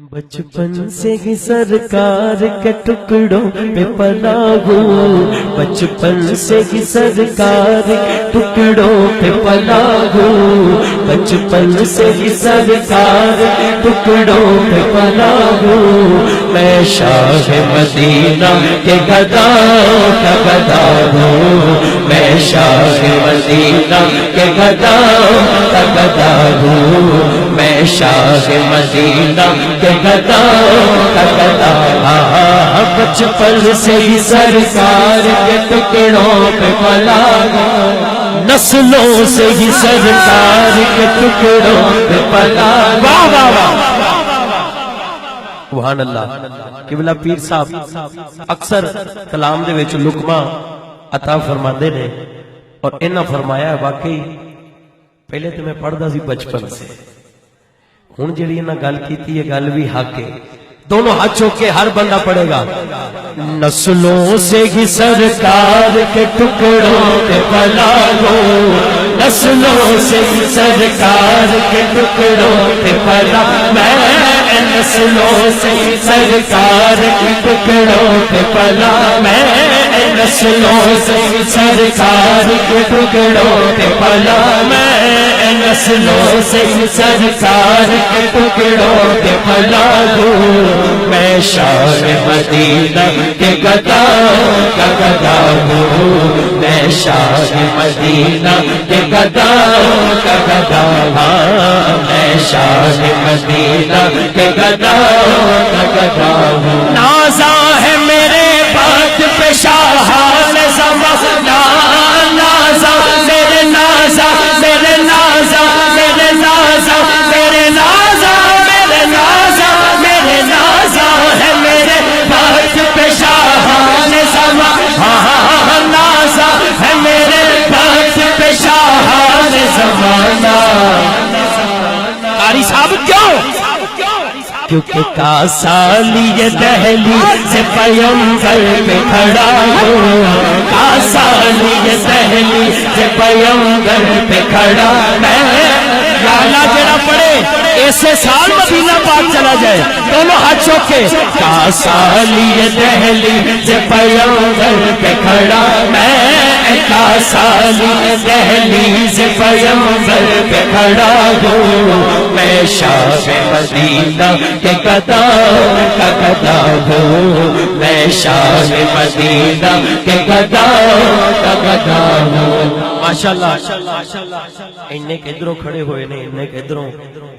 بچپن سے ہی سرکار کے ٹکڑوں پہ پلا ہوں، بچپن سے ہی سرکار کے ٹکڑوں پہ پلا ہوں، بچپن سے ہی سرکار کے ٹکڑوں پہ پلا ہوں، میں شاہ مدینہ کے گداؤں کا گدا ہوں، میں شاہ مدینہ کے گداؤں کا گدا ہوں، میں شاہ مدینہ کے گداؤں کا گدا ہوں، بچپن سے ہی سرکار کے ٹکڑوں پہ پلا ہوں، نسلوں سے ہی سرکار کے ٹکڑوں پہ پلا ہوں۔ واہ واہ واہ سبحان اللہ۔ قبلہ پیر صاحب اکثر کلام دے وچ لقمہ عطا فرماندے نے، اور انہاں فرمایا واقعی پہلے تو میں پڑھدا سی بچپن سے، ہن جڑی انہاں گل کیتی ہے گل بھی حق ہے، دونوں ہاتھ چوک کے ہر بندہ پڑھے گا۔ نسلوں سے ہی سرکار کے ٹکڑوں پہ پلا ہوں، نسلوں سے ہی سرکار کے ٹکڑوں پہ پلا، میں نسلوں سے ہی سرکار کے ٹکڑوں پہ پلا، میں نسلوں سے ہی سرکار کے ٹکڑوں پہ پلا، میں نسلوں سے ہی سرکار کے ٹکڑوں پہ پلا ہوں، میں شاہ مدینہ کے گداؤں کا گدا ہوں، میں شاہ مدینہ کے گداؤں کا گدا ہوں، میں شاہ مدینہ کے گداؤں کا گدا ہوں۔ نازا ہے میرے بات پہ شاہان زمانہ، نازا میرے نازا میرے نازا میرے نازا میرے نازا میرے نازا میرے نازا ہے میرے بات پہ شاہان زمانہ، نازا ہے میرے بات پہ شاہان زمانہ۔ قاری صاحب کیوں؟ کیونکہ کاسالی دہلی سے پیمبر پہ کھڑا ہوں، کاسالی دہلی سے پیمبر پہ کھڑا، میں لالا جڑا پڑے ایسے سال مدینہ پاک چلا جائے، دونوں ہاتھ چوکے، کاسالی دہلی سے پیمبر پہ کھڑا، میں کاسالی دہلی سے پیمبر پہ کھڑا ہوں، میں شاہ مدینہ کے گداؤں کا گدا ہوں، میں شاہ مدینہ کے گداؤں کا گدا ہوں۔ ماشاءاللہ انہیں کدھروں کھڑے ہوئے نے، انہیں کدھروں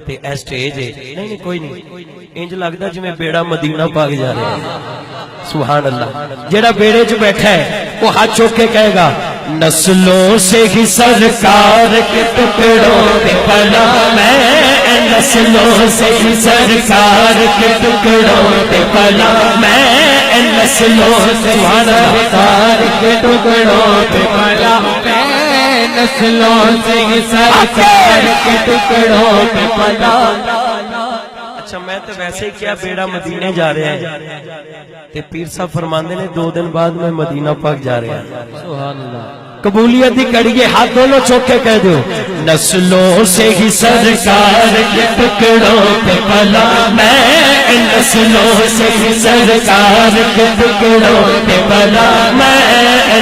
تے اے سٹیج ہے، نہیں کوئی نہیں، انج لگدا جویں بیڑا مدینہ پاک جا رہے ہیں۔ سبحان اللہ۔ جڑا بیڑے چ بیٹھا ہے وہ ہاتھ چوک کے کہے گا، نسلوں سے ہی سرکار کے ٹکڑوں پہ پلا، میں نسلوں سے ہی سرکار کے ٹکڑوں پہ پلا، میں نسلوں سے سرکار کے ٹکڑوں پہ پلا، میں نسلوں سے ہی سرکار کے ٹکڑوں پہ پلا۔ اچھا میں تو ویسے ہی کیا بیڑا مدینے جا رہے ہیں، تے پیر صاحب فرماندے نے 2 دن بعد میں مدینہ پاک جا رہے ہیں۔ سبحان اللہ۔ قبولیت دی کڑیے ہاتھ دونوں چوک کے کہہ دو، نسلوں سے ہی سرکار کے ٹکڑوں پہ پلا، میں نسلوں سے ہی سرکار کے ٹکڑوں پہ پلا، میں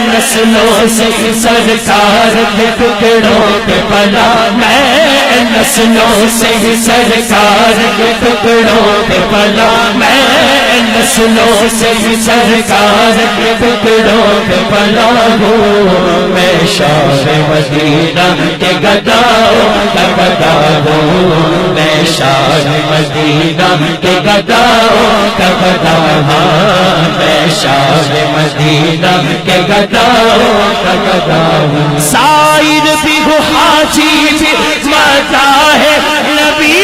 نسلوں سے ہی سرکار کے ٹکڑوں پہ پلا، میں نسلوں سے ہی سرکار کے ٹکڑوں پہ پلا، میں نسلوں سے ہی سرکار کے ٹکڑوں پہ پلا ہوں، میں شاہ مدینہ کے گداؤں کا گدا ہوں، میں شاہ مدینہ کے گداؤں کا گدا ہوں، میں شاہ مدینہ کے گداؤں کا گدا ہوں۔ سائر بھی ہو حاجی بھی مداح نبی،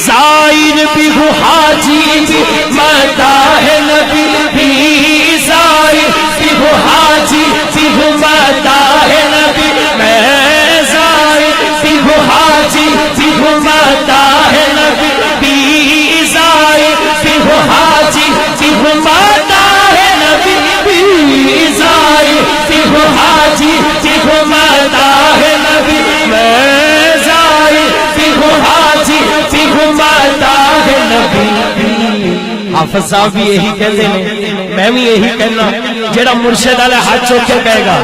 زائر بھی ہوں حاجی بھی مداح نبی، بھی زائر بھی ہوں حاجی بھی ہوں مداح نبی، میں زائر بھی ہوں حاجی بھی ہوں مداح نبی، بھی زائر بھی ہوں حاجی بھی ہوں مداح نبی، بھی زائر بھی ہوں حاجی بھی ہوں حافظ صاحب بھی یہی کہتے ہیں، میں بھی یہی کہنا، جڑا مرشد والے ہاتھ چوک کے کہے گا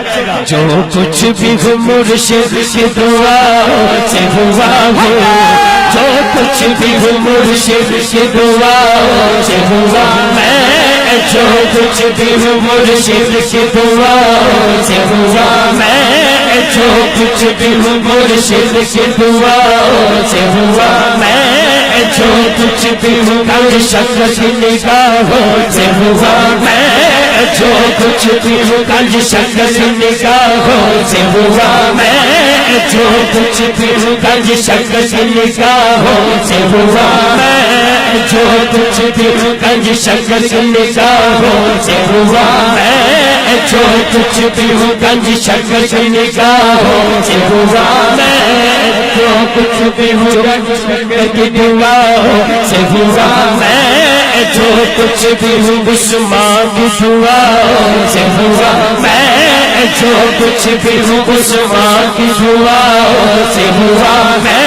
جو کچھ بھی ہو مرشد کی دعا سے ہوا ہو، جو کچھ بھی ہو مرشد کی دعا سے ہوا، میں جو کچھ بھی ہو مرشد کی دعا سے ہوا، میں جو کچھ بھی ہو مرشد کی دعا سے ہوا، میں جو کچھ بھی ہوں کل شک کی نگاہوں سے ہوا، میں جو کچھ بھی ہوں کل شک کی نگاہوں سے ہوا، میں جو کچھ بھی ہوں کل شک کی نگاہوں سے ہوا، میں جو کچھ بھی ہوں کل شک کی نگاہوں سے ہوا، میں جو کچھ بھی ہوں کل شک کی نگاہوں سے ہوا، میں جو کچھ بھی ہوں کل شک کی نگاہوں سے ہوا، میں جو کچھ بھی ہوں عثمان کی دعاؤں سے ہوا، میں جو کچھ بھی ہوں عثمان کی دعاؤں سے ہوا، میں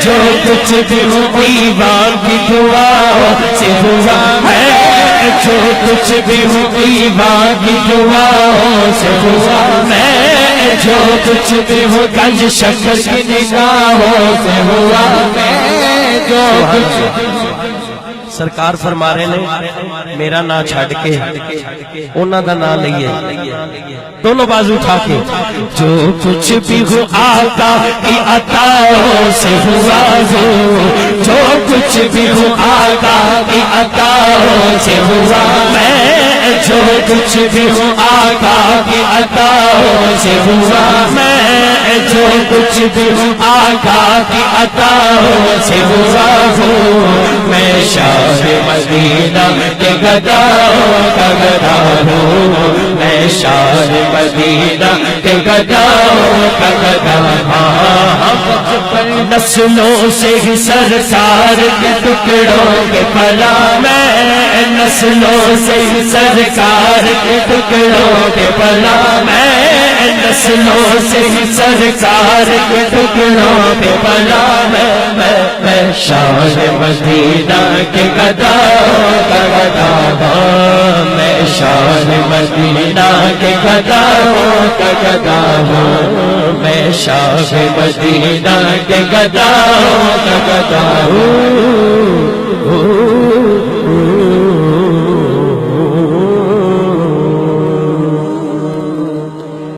جو کچھ بھی ہوں ایمان کی دعاؤں سے ہوا، میں جو کچھ بھی ہوں ایمان کی دعاؤں سے ہوا، میں جو کچھ بھی ہوں کنج شکر کی نگاہوں سے ہوا، میں جو کچھ سرکار فرما رہے نے میرا نام چھڑ کے انہاں دا نام لئیے، دونوں بازو اٹھا کے، جو کچھ بھی ہو آقا کی عطاؤں سے ہوا ہو، جو کچھ بھی ہو آقا کی عطاؤں سے ہوا، میں جو کچھ بھی ہو آقا کی عطاؤں سے ہوا، میں جو کچھ بھی ہو آقا کی عطاؤں سے ہوا ہوں، میں شاہ مدینہ کے گداؤں کا گدا ہوں، میں شاہ مدینہ کے گداؤں کا گدا ہوں، نسلوں سے ہی سرکار کے ٹکڑوں کے پلا، میں نسلوں سے ہی سرکار کے ٹکڑوں کے پلا، میں نسلوں سے ہی سرکار کے ٹکڑوں کے پلا، میں شاہ مدینہ کے گداؤں کا گدا ہوں، میں شاہ مدینہ کے گداؤں کا گدا ہوں، میں شاہ مدینہ کے گداؤں کا گدا ہوں۔